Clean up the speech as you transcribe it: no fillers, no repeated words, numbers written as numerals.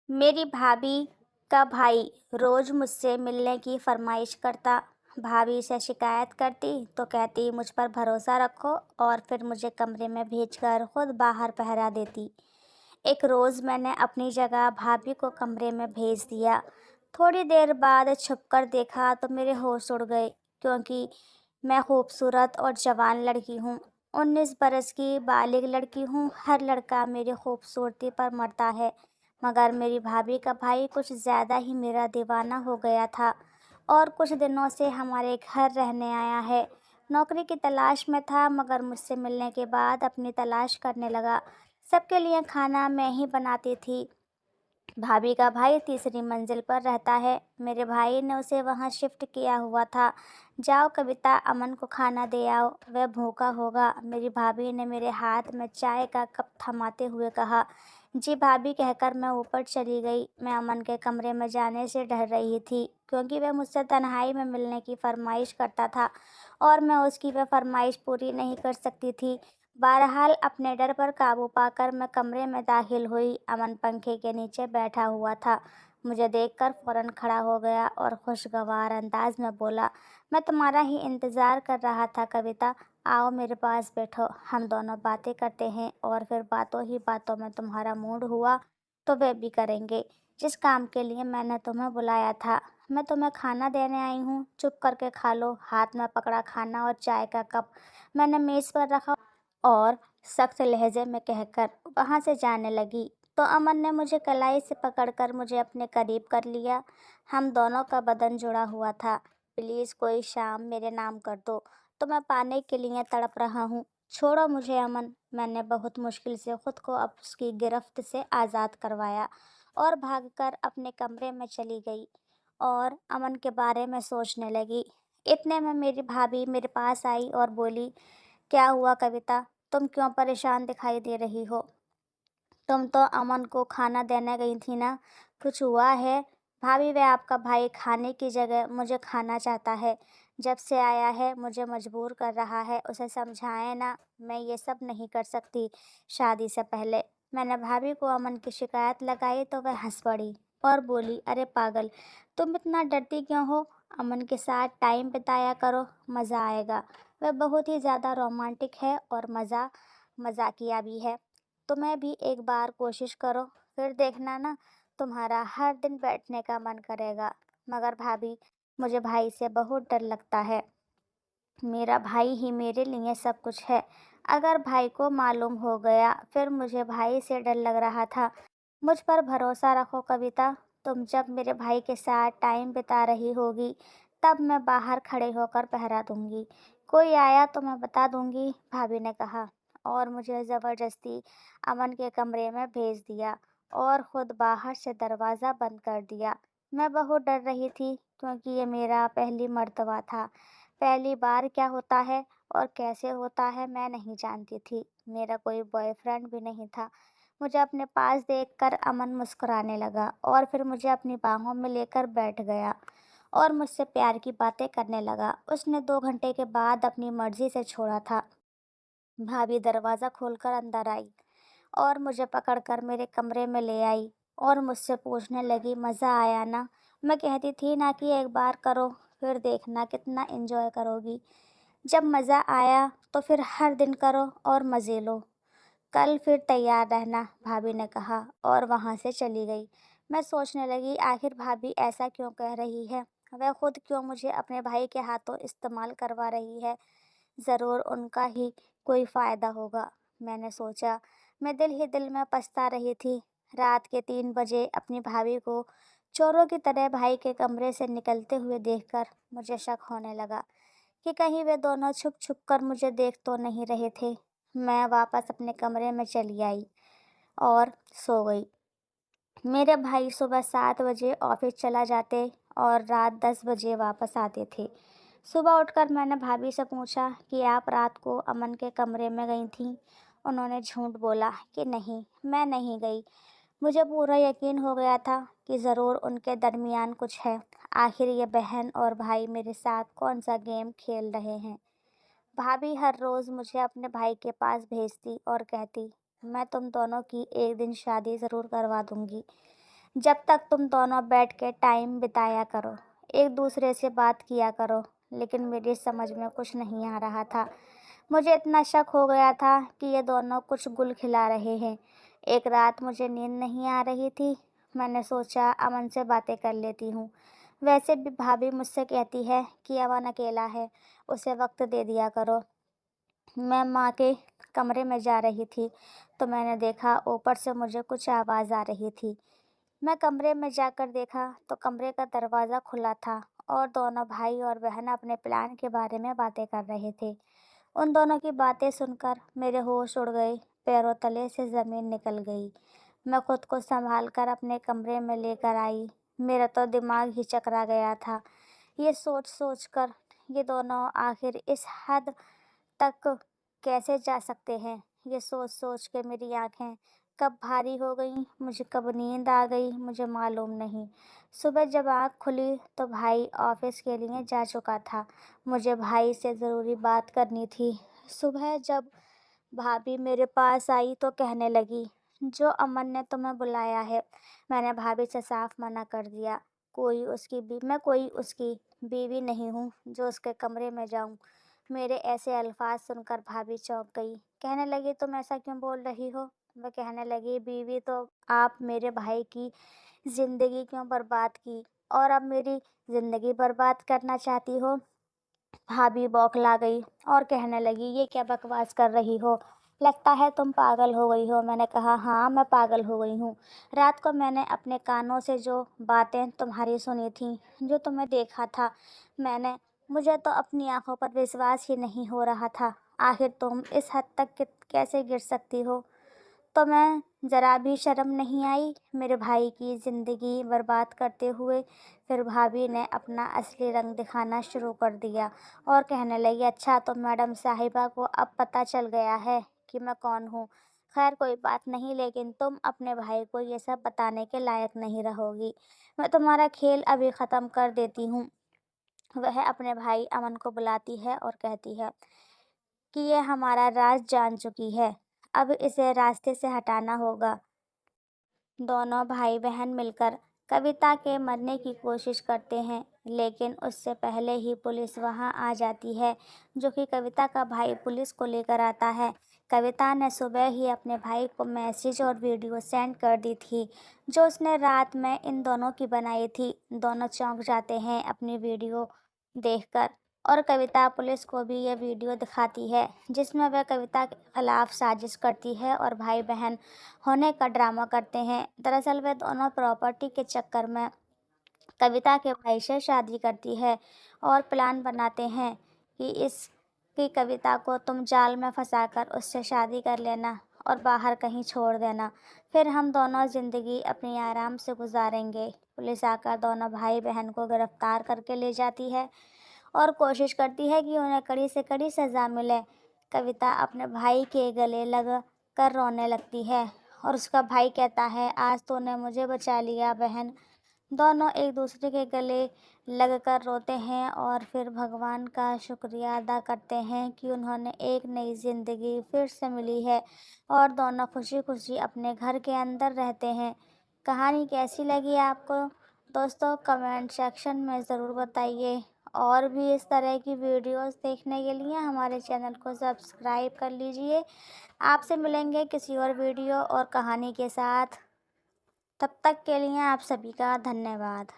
मेरी भाभी का भाई रोज मुझसे मिलने की फरमाइश करता। भाभी से शिकायत करती तो कहती मुझ पर भरोसा रखो, और फिर मुझे कमरे में भेजकर खुद बाहर पहरा देती। एक रोज मैंने अपनी जगह भाभी को कमरे में भेज दिया। थोड़ी देर बाद छुपकर देखा तो मेरे होश उड़ गए, क्योंकि मैं खूबसूरत और जवान लड़की हूँ। 19 बरस की बालिग लड़की हूँ। हर लड़का मेरी खूबसूरती पर मरता है, मगर मेरी भाभी का भाई कुछ ज़्यादा ही मेरा दीवाना हो गया था, और कुछ दिनों से हमारे घर रहने आया है। नौकरी की तलाश में था, मगर मुझसे मिलने के बाद अपनी तलाश करने लगा। सबके लिए खाना मैं ही बनाती थी। भाभी का भाई तीसरी मंजिल पर रहता है। मेरे भाई ने उसे वहां शिफ्ट किया हुआ था। जाओ कविता, अमन को खाना दे आओ, वह भूखा होगा। मेरी भाभी ने मेरे हाथ में चाय का कप थमाते हुए कहा। जी भाभी कहकर मैं ऊपर चली गई। मैं अमन के कमरे में जाने से डर रही थी, क्योंकि वह मुझसे तन्हाई में मिलने की फरमाइश करता था, और मैं उसकी वह फरमाइश पूरी नहीं कर सकती थी। बहरहाल अपने डर पर काबू पाकर मैं कमरे में दाखिल हुई। अमन पंखे के नीचे बैठा हुआ था। मुझे देखकर फौरन खड़ा हो गया और खुशगवार अंदाज में बोला, मैं तुम्हारा ही इंतज़ार कर रहा था कविता। आओ मेरे पास बैठो, हम दोनों बातें करते हैं, और फिर बातों ही बातों में तुम्हारा मूड हुआ तो वे भी करेंगे जिस काम के लिए मैंने तुम्हें बुलाया था। मैं तुम्हें खाना देने आई हूँ, चुप करके खा लो। हाथ में पकड़ा खाना और चाय का कप मैंने मेज़ पर रखा और सख्त लहजे में कहकर वहां से जाने लगी, तो अमन ने मुझे कलाई से पकड़कर मुझे अपने करीब कर लिया। हम दोनों का बदन जुड़ा हुआ था। प्लीज कोई शाम मेरे नाम कर दो, तो मैं पाने के लिए तड़प रहा हूँ। छोड़ो मुझे अमन। मैंने बहुत मुश्किल से खुद को अब उसकी गिरफ्त से आज़ाद करवाया और भागकर अपने कमरे में चली गई और अमन के बारे में सोचने लगी। इतने में मेरी भाभी मेरे पास आई और बोली, क्या हुआ कविता, तुम क्यों परेशान दिखाई दे रही हो? तुम तो अमन को खाना देने गई थी ना, कुछ हुआ है? भाभी, वह आपका भाई खाने की जगह मुझे खाना चाहता है। जब से आया है मुझे मजबूर कर रहा है। उसे समझाए ना, मैं ये सब नहीं कर सकती शादी से पहले। मैंने भाभी को अमन की शिकायत लगाई तो वह हंस पड़ी और बोली, अरे पागल, तुम इतना डरती क्यों हो? अमन के साथ टाइम बिताया करो, मज़ा आएगा। वह बहुत ही ज़्यादा रोमांटिक है और मजाकिया भी है। तुम्हें भी एक बार कोशिश करो, फिर देखना ना, तुम्हारा हर दिन बैठने का मन करेगा। मगर भाभी, मुझे भाई से बहुत डर लगता है। मेरा भाई ही मेरे लिए सब कुछ है। अगर भाई को मालूम हो गया, फिर मुझे भाई से डर लग रहा था। मुझ पर भरोसा रखो कविता। तुम जब मेरे भाई के साथ टाइम बिता रही होगी, तब मैं बाहर खड़े होकर पहरा दूंगी। कोई आया तो मैं बता दूंगी, भाभी ने कहा, और मुझे ज़बरदस्ती अमन के कमरे में भेज दिया और खुद बाहर से दरवाज़ा बंद कर दिया। मैं बहुत डर रही थी, क्योंकि ये मेरा पहली मर्तबा था। पहली बार क्या होता है और कैसे होता है मैं नहीं जानती थी। मेरा कोई बॉयफ्रेंड भी नहीं था। मुझे अपने पास देखकर अमन मुस्कुराने लगा और फिर मुझे अपनी बाहों में लेकर बैठ गया और मुझसे प्यार की बातें करने लगा। उसने 2 घंटे के बाद अपनी मर्जी से छोड़ा था। भाभी दरवाज़ा खोलकर अंदर आई और मुझे पकड़कर मेरे कमरे में ले आई और मुझसे पूछने लगी, मज़ा आया ना? मैं कहती थी ना कि एक बार करो, फिर देखना कितना एंजॉय करोगी। जब मज़ा आया तो फिर हर दिन करो और मज़े लो। कल फिर तैयार रहना, भाभी ने कहा और वहाँ से चली गई। मैं सोचने लगी, आखिर भाभी ऐसा क्यों कह रही है? वह खुद क्यों मुझे अपने भाई के हाथों इस्तेमाल करवा रही है? ज़रूर उनका ही कोई फ़ायदा होगा, मैंने सोचा। मैं दिल ही दिल में पछता रही थी। रात के 3 बजे अपनी भाभी को चोरों की तरह भाई के कमरे से निकलते हुए देखकर मुझे शक होने लगा कि कहीं वे दोनों छुप छुप कर मुझे देख तो नहीं रहे थे। मैं वापस अपने कमरे में चली आई और सो गई। मेरे भाई सुबह 7 बजे ऑफिस चला जाते और रात 10 बजे वापस आते थे। सुबह उठकर मैंने भाभी से पूछा कि आप रात को अमन के कमरे में गई थीं? उन्होंने झूठ बोला कि नहीं, मैं नहीं गई। मुझे पूरा यकीन हो गया था कि ज़रूर उनके दरमियान कुछ है। आखिर ये बहन और भाई मेरे साथ कौन सा गेम खेल रहे हैं? भाभी हर रोज़ मुझे अपने भाई के पास भेजती और कहती, मैं तुम दोनों की एक दिन शादी ज़रूर करवा दूंगी। जब तक तुम दोनों बैठ के टाइम बिताया करो, एक दूसरे से बात किया करो। लेकिन मेरी समझ में कुछ नहीं आ रहा था। मुझे इतना शक हो गया था कि ये दोनों कुछ गुल खिला रहे हैं। एक रात मुझे नींद नहीं आ रही थी। मैंने सोचा अमन से बातें कर लेती हूँ। वैसे भी भाभी मुझसे कहती है कि अमन अकेला है, उसे वक्त दे दिया करो। मैं माँ के कमरे में जा रही थी तो मैंने देखा ऊपर से मुझे कुछ आवाज़ आ रही थी। मैं कमरे में जाकर देखा तो कमरे का दरवाज़ा खुला था और दोनों भाई और बहन अपने प्लान के बारे में बातें कर रहे थे। उन दोनों की बातें सुनकर मेरे होश उड़ गए, पैरों तले से ज़मीन निकल गई। मैं खुद को संभाल कर अपने कमरे में लेकर आई। मेरा तो दिमाग ही चकरा गया था। ये सोच सोच कर ये दोनों आखिर इस हद तक कैसे जा सकते हैं। ये सोच सोच के मेरी आंखें कब भारी हो गईं, मुझे कब नींद आ गई, मुझे मालूम नहीं। सुबह जब आँख खुली तो भाई ऑफिस के लिए जा चुका था। मुझे भाई से ज़रूरी बात करनी थी। सुबह जब भाभी मेरे पास आई तो कहने लगी, जो अमन ने तुम्हें बुलाया है। मैंने भाभी से साफ मना कर दिया। मैं कोई उसकी बीवी नहीं हूँ जो उसके कमरे में जाऊँ। मेरे ऐसे अल्फाज सुनकर भाभी चौंक गई। कहने लगी, तुम ऐसा क्यों बोल रही हो? मैं कहने लगी, बीवी तो आप मेरे भाई की ज़िंदगी क्यों बर्बाद की और अब मेरी ज़िंदगी बर्बाद करना चाहती हो? भाभी बौखला गई और कहने लगी, ये क्या बकवास कर रही हो? लगता है तुम पागल हो गई हो। मैंने कहा, हाँ मैं पागल हो गई हूँ। रात को मैंने अपने कानों से जो बातें तुम्हारी सुनी थी, जो तुम्हें देखा था, मैंने मुझे तो अपनी आंखों पर विश्वास ही नहीं हो रहा था। आखिर तुम इस हद तक कैसे गिर सकती हो? तो मैं ज़रा भी शर्म नहीं आई मेरे भाई की ज़िंदगी बर्बाद करते हुए। फिर भाभी ने अपना असली रंग दिखाना शुरू कर दिया और कहने लगी, अच्छा तो मैडम साहिबा को अब पता चल गया है कि मैं कौन हूँ। खैर कोई बात नहीं, लेकिन तुम अपने भाई को ये सब बताने के लायक नहीं रहोगी। मैं तुम्हारा खेल अभी ख़त्म कर देती हूँ। वह अपने भाई अमन को बुलाती है और कहती है कि ये हमारा राज जान चुकी है, अब इसे रास्ते से हटाना होगा। दोनों भाई बहन मिलकर कविता के मरने की कोशिश करते हैं, लेकिन उससे पहले ही पुलिस वहां आ जाती है, जो कि कविता का भाई पुलिस को लेकर आता है। कविता ने सुबह ही अपने भाई को मैसेज और वीडियो सेंड कर दी थी, जो उसने रात में इन दोनों की बनाई थी। दोनों चौंक जाते हैं अपनी वीडियो देखकर और कविता पुलिस को भी ये वीडियो दिखाती है, जिसमें वह कविता के खिलाफ साजिश करती है और भाई बहन होने का ड्रामा करते हैं। दरअसल वे दोनों प्रॉपर्टी के चक्कर में कविता के भाई से शादी करती है और प्लान बनाते हैं कि कविता को तुम जाल में फंसाकर उससे शादी कर लेना और बाहर कहीं छोड़ देना, फिर हम दोनों ज़िंदगी अपनी आराम से गुजारेंगे। पुलिस आकर दोनों भाई बहन को गिरफ्तार करके ले जाती है और कोशिश करती है कि उन्हें कड़ी से कड़ी सज़ा मिले। कविता अपने भाई के गले लग कर रोने लगती है और उसका भाई कहता है, आज तूने मुझे बचा लिया बहन। दोनों एक दूसरे के गले लगकर रोते हैं और फिर भगवान का शुक्रिया अदा करते हैं कि उन्होंने एक नई ज़िंदगी फिर से मिली है और दोनों खुशी खुशी अपने घर के अंदर रहते हैं। कहानी कैसी लगी आपको दोस्तों? कमेंट सेक्शन में ज़रूर बताइए। और भी इस तरह की वीडियोस देखने के लिए हमारे चैनल को सब्सक्राइब कर लीजिए। आपसे मिलेंगे किसी और वीडियो और कहानी के साथ। तब तक के लिए आप सभी का धन्यवाद।